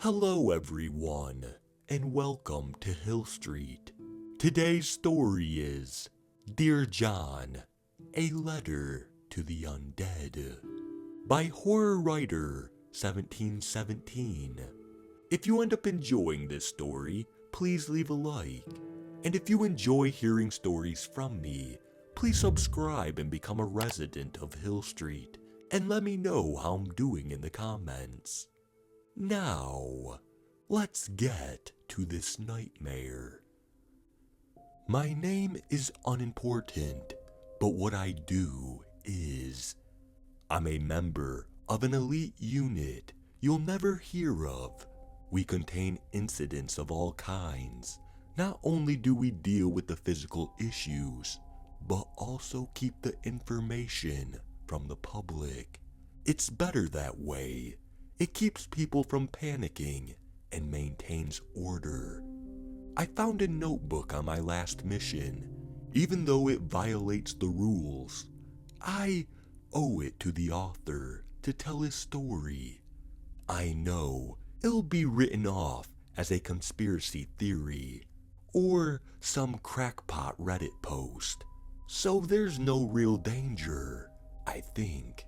Hello everyone, and welcome to Hill Street. Today's story is Dear John, A Letter to the Undead by horror writer 1717. If you end up enjoying this story, please leave a like. And if you enjoy hearing stories from me, please subscribe and become a resident of Hill Street and let me know how I'm doing in the comments. Now, let's get to this nightmare. My name is unimportant, but what I do is, I'm a member of an elite unit you'll never hear of. We contain incidents of all kinds. Not only do we deal with the physical issues, but also keep the information from the public. It's better that way. It keeps people from panicking and maintains order. I found a notebook on my last mission. Even though it violates the rules, I owe it to the author to tell his story. I know it'll be written off as a conspiracy theory or some crackpot Reddit post, so there's no real danger, I think.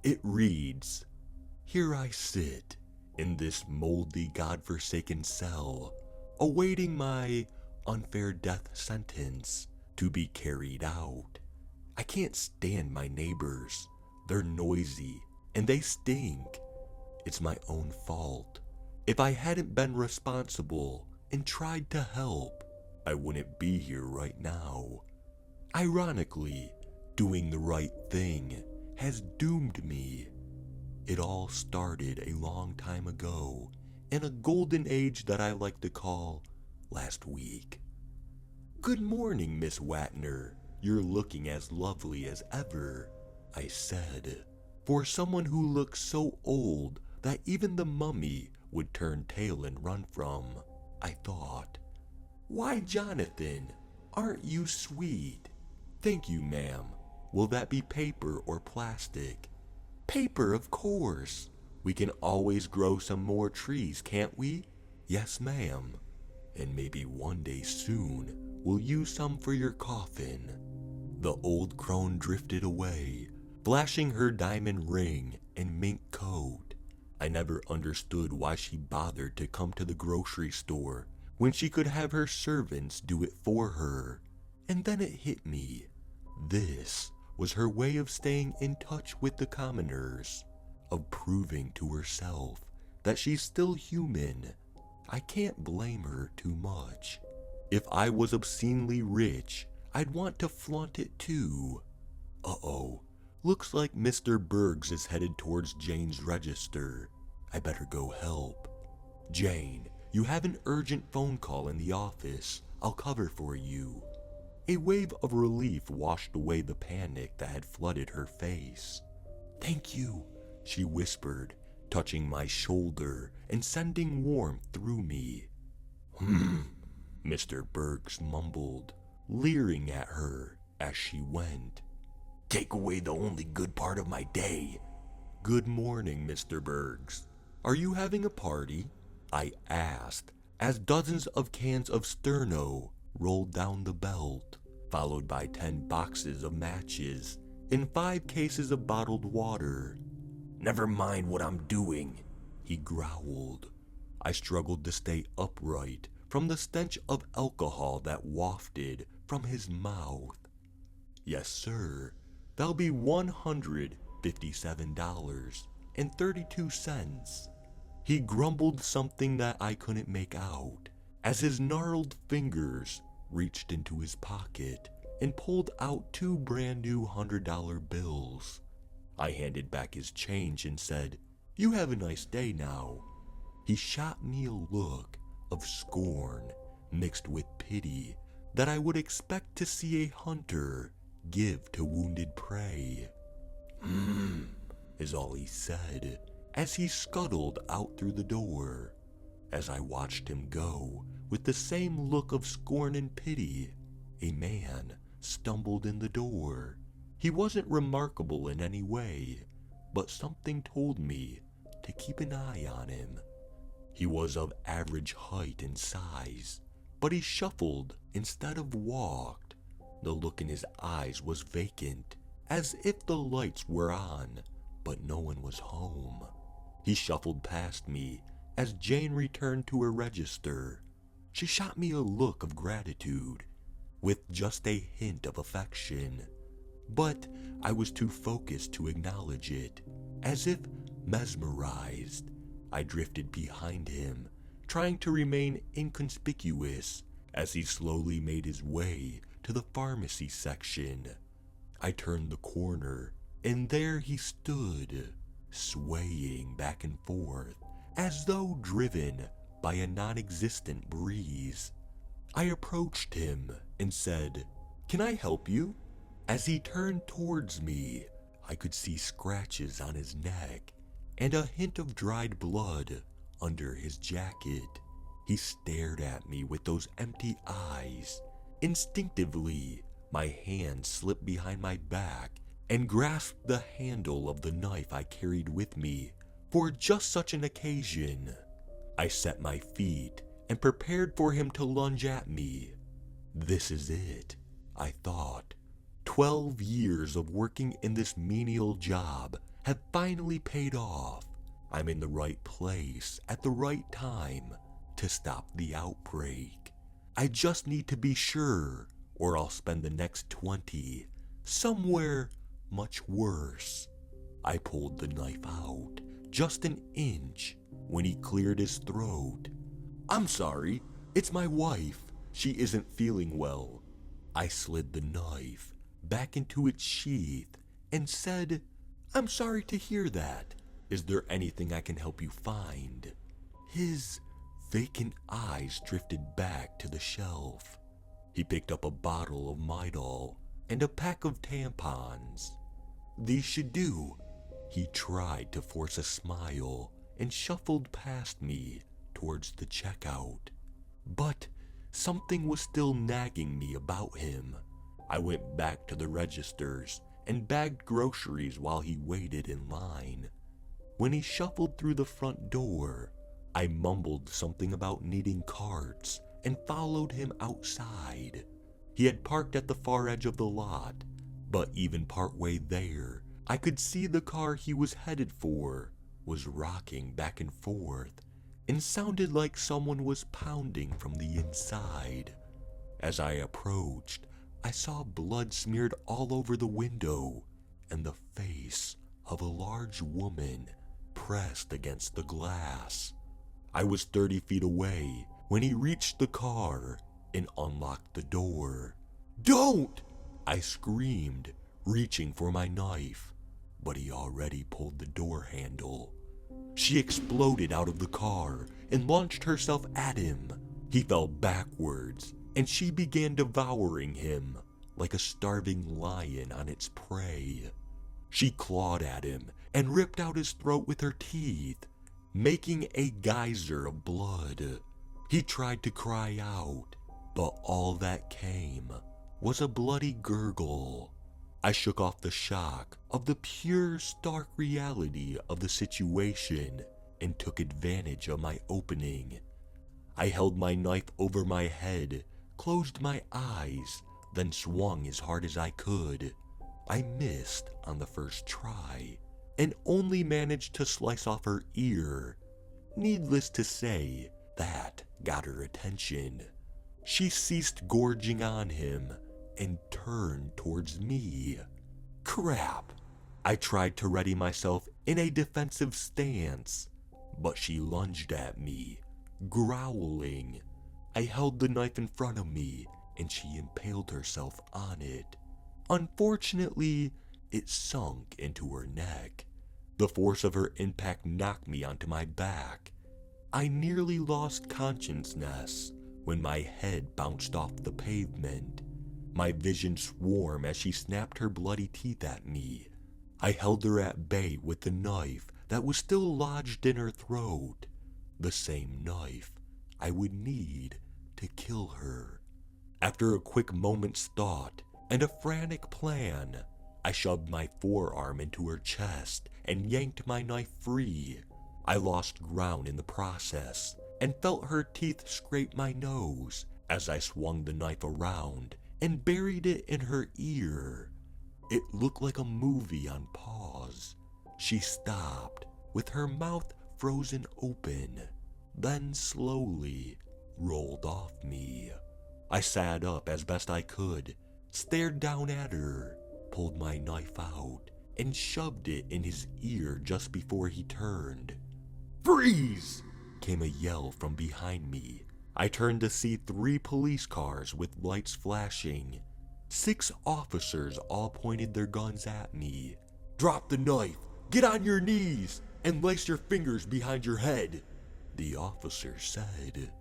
It reads, Here I sit, in this moldy, godforsaken cell, awaiting my unfair death sentence to be carried out. I can't stand my neighbors. They're noisy, and they stink. It's my own fault. If I hadn't been responsible and tried to help, I wouldn't be here right now. Ironically, doing the right thing has doomed me. It all started a long time ago, in a golden age that I like to call last week. Good morning, Miss Watner. You're looking as lovely as ever, I said. For someone who looks so old that even the mummy would turn tail and run from, I thought. Why, Jonathan, aren't you sweet? Thank you, ma'am. Will that be paper or plastic? Paper, of course. We can always grow some more trees, can't we? Yes, ma'am. And maybe one day soon, we'll use some for your coffin. The old crone drifted away, flashing her diamond ring and mink coat. I never understood why she bothered to come to the grocery store when she could have her servants do it for her. And then it hit me. This was her way of staying in touch with the commoners, of proving to herself that she's still human. I can't blame her too much. If I was obscenely rich, I'd want to flaunt it too. Uh-oh, looks like Mr. Bergs is headed towards Jane's register. I better go help. Jane, you have an urgent phone call in the office. I'll cover for you. A wave of relief washed away the panic that had flooded her face. Thank you, she whispered, touching my shoulder and sending warmth through me. Mr. Bergs mumbled, leering at her as she went. Take away the only good part of my day. Good morning, Mr. Bergs. Are you having a party? I asked, as dozens of cans of Sterno rolled down the belt, followed by 10 boxes of matches and 5 cases of bottled water. Never mind what I'm doing, he growled. I struggled to stay upright from the stench of alcohol that wafted from his mouth. Yes, sir. That'll be $157.32. He grumbled something that I couldn't make out as his gnarled fingers reached into his pocket and pulled out 2 brand new $100 bills. I handed back his change and said, You have a nice day now. He shot me a look of scorn mixed with pity that I would expect to see a hunter give to wounded prey. Is all he said as he scuttled out through the door. As I watched him go, with the same look of scorn and pity, a man stumbled in the door. He wasn't remarkable in any way, but something told me to keep an eye on him. He was of average height and size, but he shuffled instead of walked. The look in his eyes was vacant, as if the lights were on, but no one was home. He shuffled past me as Jane returned to her register. She shot me a look of gratitude, with just a hint of affection, but I was too focused to acknowledge it. As if mesmerized, I drifted behind him, trying to remain inconspicuous as he slowly made his way to the pharmacy section. I turned the corner, and there he stood, swaying back and forth, as though driven by a non-existent breeze. I approached him and said, "Can I help you?" As he turned towards me, I could see scratches on his neck and a hint of dried blood under his jacket. He stared at me with those empty eyes. Instinctively, my hand slipped behind my back and grasped the handle of the knife I carried with me for just such an occasion. I set my feet and prepared for him to lunge at me. This is it, I thought. 12 years of working in this menial job have finally paid off. I'm in the right place at the right time to stop the outbreak. I just need to be sure, or I'll spend the next 20 somewhere much worse. I pulled the knife out just an inch when he cleared his throat. "I'm sorry, it's my wife. She isn't feeling well." I slid the knife back into its sheath and said, "I'm sorry to hear that. Is there anything I can help you find?" His vacant eyes drifted back to the shelf. He picked up a bottle of Midol and a pack of tampons. "These should do." He tried to force a smile and shuffled past me towards the checkout. But something was still nagging me about him. I went back to the registers and bagged groceries while he waited in line. When he shuffled through the front door, I mumbled something about needing carts and followed him outside. He had parked at the far edge of the lot, but even partway there, I could see the car he was headed for was rocking back and forth and sounded like someone was pounding from the inside. As I approached, I saw blood smeared all over the window and the face of a large woman pressed against the glass. I was 30 feet away when he reached the car and unlocked the door. "Don't!" I screamed, reaching for my knife, but he already pulled the door handle. She exploded out of the car and launched herself at him. He fell backwards, and she began devouring him like a starving lion on its prey. She clawed at him and ripped out his throat with her teeth, making a geyser of blood. He tried to cry out, but all that came was a bloody gurgle. I shook off the shock of the pure, stark reality of the situation and took advantage of my opening. I held my knife over my head, closed my eyes, then swung as hard as I could. I missed on the first try and only managed to slice off her ear. Needless to say, that got her attention. She ceased gorging on him and turned towards me. Crap! I tried to ready myself in a defensive stance, but she lunged at me, growling. I held the knife in front of me and she impaled herself on it. Unfortunately, it sunk into her neck. The force of her impact knocked me onto my back. I nearly lost consciousness when my head bounced off the pavement. My vision swarmed as she snapped her bloody teeth at me. I held her at bay with the knife that was still lodged in her throat, the same knife I would need to kill her. After a quick moment's thought and a frantic plan, I shoved my forearm into her chest and yanked my knife free. I lost ground in the process and felt her teeth scrape my nose as I swung the knife around and buried it in her ear. It looked like a movie on pause. She stopped with her mouth frozen open, then slowly rolled off me. I sat up as best I could, stared down at her, pulled my knife out, and shoved it in his ear just before he turned. "Freeze!" came a yell from behind me. I turned to see 3 police cars with lights flashing. 6 officers all pointed their guns at me. "Drop the knife, get on your knees, and lace your fingers behind your head," the officer said.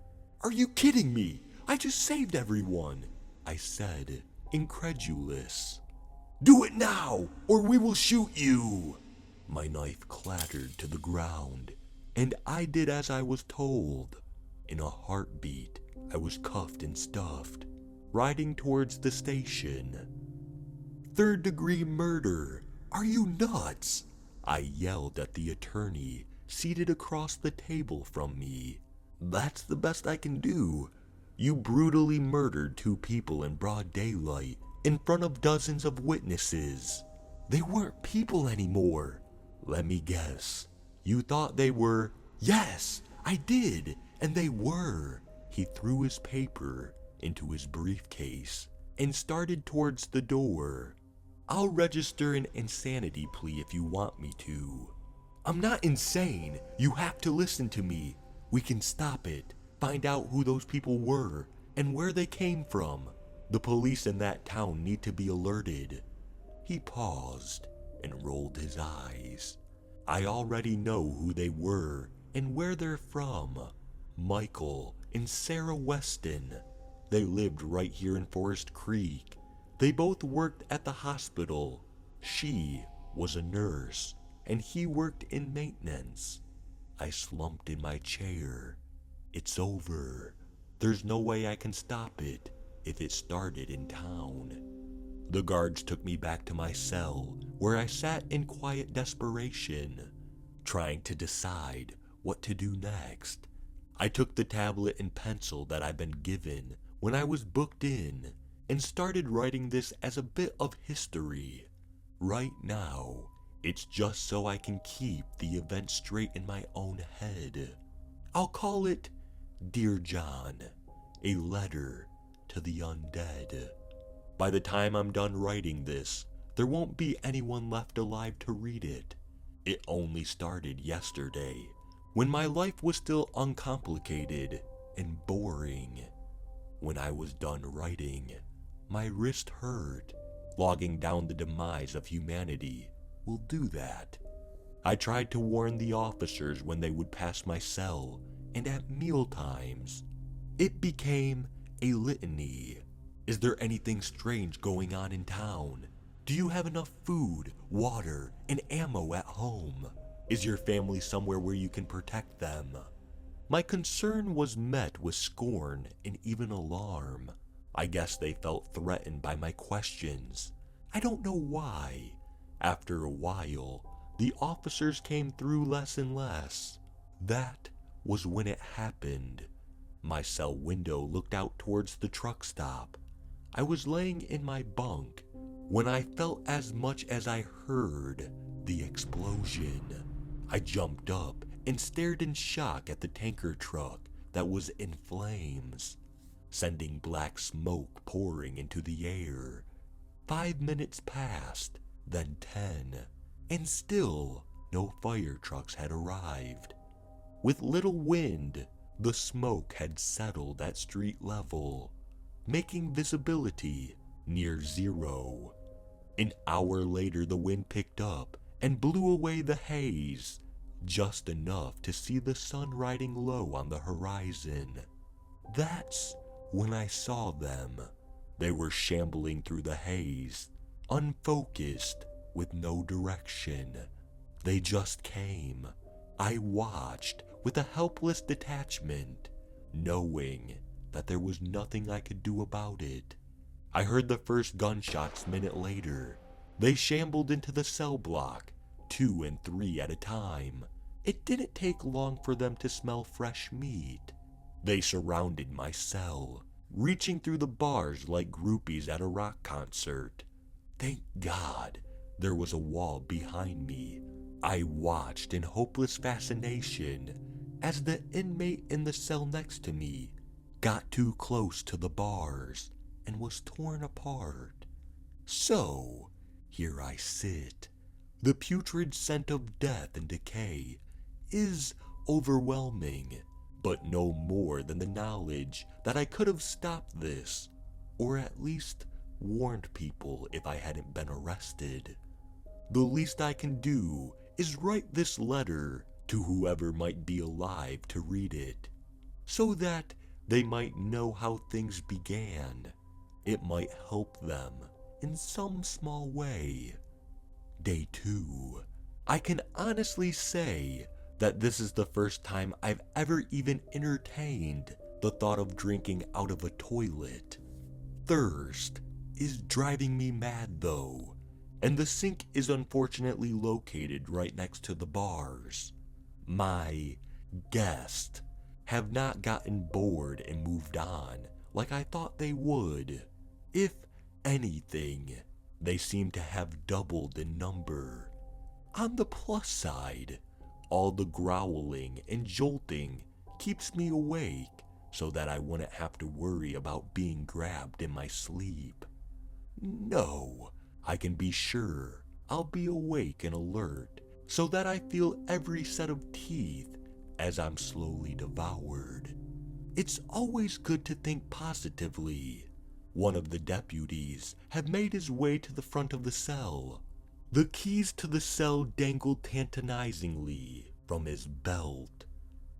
"Are you kidding me? I just saved everyone," I said, incredulous. "Do it now, or we will shoot you." My knife clattered to the ground, and I did as I was told. In a heartbeat, I was cuffed and stuffed, riding towards the station. "Third-degree murder! Are you nuts?" I yelled at the attorney seated across the table from me. "That's the best I can do. You brutally murdered 2 people in broad daylight in front of dozens of witnesses. They weren't people anymore. Let me guess. You thought they were—" "Yes, I did, and they were." He threw his paper into his briefcase and started towards the door. "I'll register an insanity plea if you want me to." "I'm not insane. You have to listen to me. We can stop it, find out who those people were and where they came from. The police in that town need to be alerted." He paused and rolled his eyes. "I already know who they were and where they're from. Michael and Sarah Weston. They lived right here in Forest Creek. They both worked at the hospital. She was a nurse, and he worked in maintenance." I slumped in my chair. It's over. There's no way I can stop it if it started in town. The guards took me back to my cell, where I sat in quiet desperation, trying to decide what to do next. I took the tablet and pencil that I'd been given when I was booked in and started writing this as a bit of history. Right now, it's just so I can keep the event straight in my own head. I'll call it Dear John, a letter to the undead. By the time I'm done writing this, there won't be anyone left alive to read it. It only started yesterday, when my life was still uncomplicated and boring. When I was done writing, my wrist hurt. Logging down the demise of humanity will do that. I tried to warn the officers when they would pass my cell and at meal times. It became a litany. Is there anything strange going on in town? Do you have enough food, water, and ammo at home? Is your family somewhere where you can protect them? My concern was met with scorn and even alarm. I guess they felt threatened by my questions. I don't know why. After a while, the officers came through less and less. That was when it happened. My cell window looked out towards the truck stop. I was laying in my bunk when I felt as much as I heard the explosion. I jumped up and stared in shock at the tanker truck that was in flames, sending black smoke pouring into the air. 5 minutes passed, then 10, and still no fire trucks had arrived. With little wind, the smoke had settled at street level, making visibility near zero. An hour later, the wind picked up and blew away the haze, just enough to see the sun riding low on the horizon. That's when I saw them. They were shambling through the haze, unfocused, with no direction. They just came. I watched with a helpless detachment, knowing that there was nothing I could do about it. I heard the first gunshots a minute later. They shambled into the cell block, 2 and 3 at a time, It didn't take long for them to smell fresh meat. They surrounded my cell, reaching through the bars like groupies at a rock concert. Thank God there was a wall behind me. I watched in hopeless fascination as the inmate in the cell next to me got too close to the bars and was torn apart. So, here I sit. The putrid scent of death and decay is overwhelming, but no more than the knowledge that I could have stopped this, or at least warned people if I hadn't been arrested. The least I can do is write this letter to whoever might be alive to read it, so that they might know how things began. It might help them in some small way. Day 2. I can honestly say that this is the first time I've ever even entertained the thought of drinking out of a toilet. Thirst is driving me mad though, and the sink is unfortunately located right next to the bars. My guests have not gotten bored and moved on like I thought they would. If anything, they seem to have doubled in number. On the plus side, all the growling and jolting keeps me awake so that I wouldn't have to worry about being grabbed in my sleep. No, I can be sure I'll be awake and alert so that I feel every set of teeth as I'm slowly devoured. It's always good to think positively. One of the deputies had made his way to the front of the cell. The keys to the cell dangled tantalizingly from his belt.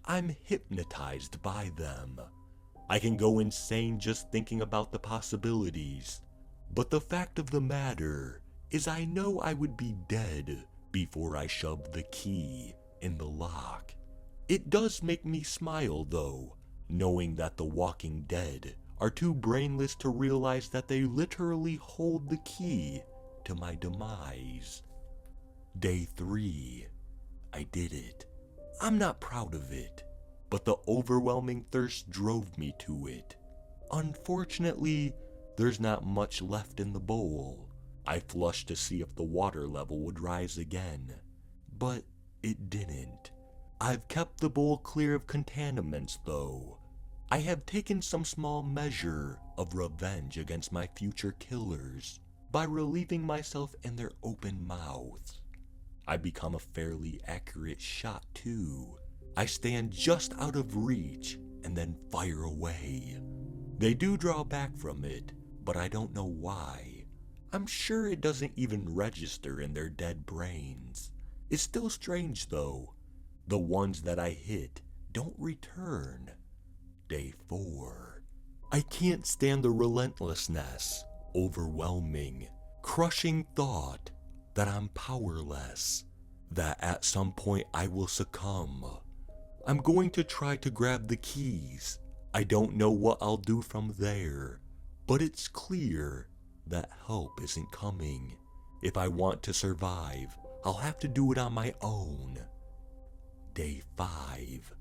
I'm hypnotized by them. I can go insane just thinking about the possibilities. But the fact of the matter is I know I would be dead before I shoved the key in the lock. It does make me smile though, knowing that the Walking Dead are too brainless to realize that they literally hold the key to my demise. Day 3. I did it. I'm not proud of it, but the overwhelming thirst drove me to it. Unfortunately, there's not much left in the bowl. I flushed to see if the water level would rise again, but it didn't. I've kept the bowl clear of contaminants though. I have taken some small measure of revenge against my future killers by relieving myself in their open mouths. I become a fairly accurate shot too. I stand just out of reach and then fire away. They do draw back from it, but I don't know why. I'm sure it doesn't even register in their dead brains. It's still strange though. The ones that I hit don't return. Day 4. I can't stand the relentlessness, overwhelming, crushing thought that I'm powerless, that at some point I will succumb. I'm going to try to grab the keys. I don't know what I'll do from there, but it's clear that help isn't coming. If I want to survive, I'll have to do it on my own. Day 5.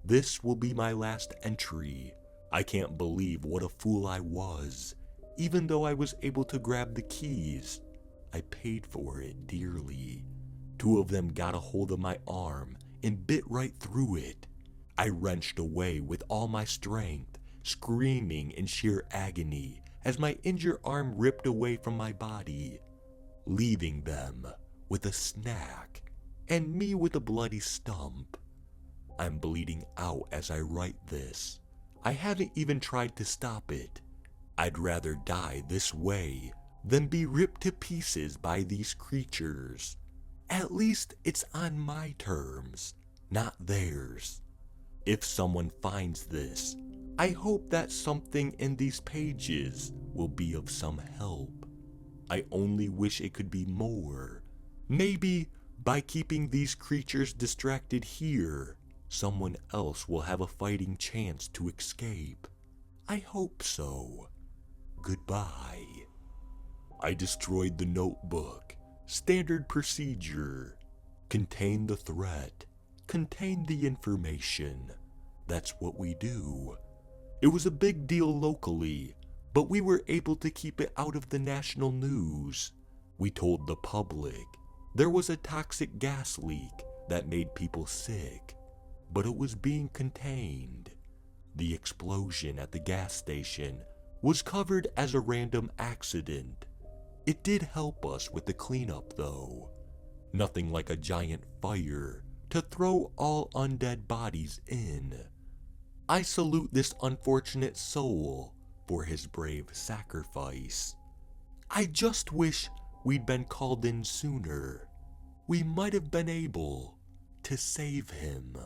This will be my last entry. I can't believe what a fool I was. Even though I was able to grab the keys, I paid for it dearly. 2 of them got a hold of my arm and bit right through it. I wrenched away with all my strength, screaming in sheer agony as my injured arm ripped away from my body, leaving them with a snack and me with a bloody stump. I'm bleeding out as I write this. I haven't even tried to stop it. I'd rather die this way than be ripped to pieces by these creatures. At least it's on my terms, not theirs. If someone finds this, I hope that something in these pages will be of some help. I only wish it could be more. Maybe by keeping these creatures distracted here, someone else will have a fighting chance to escape. I hope so. Goodbye. I destroyed the notebook. Standard procedure. Contain the threat. contain the information. That's what we do. It was a big deal locally, but we were able to keep it out of the national news. We told the public there was a toxic gas leak that made people sick, but it was being contained. The explosion at the gas station was covered as a random accident. It did help us with the cleanup though. Nothing like a giant fire to throw all undead bodies in. I salute this unfortunate soul for his brave sacrifice. I just wish we'd been called in sooner. We might have been able to save him.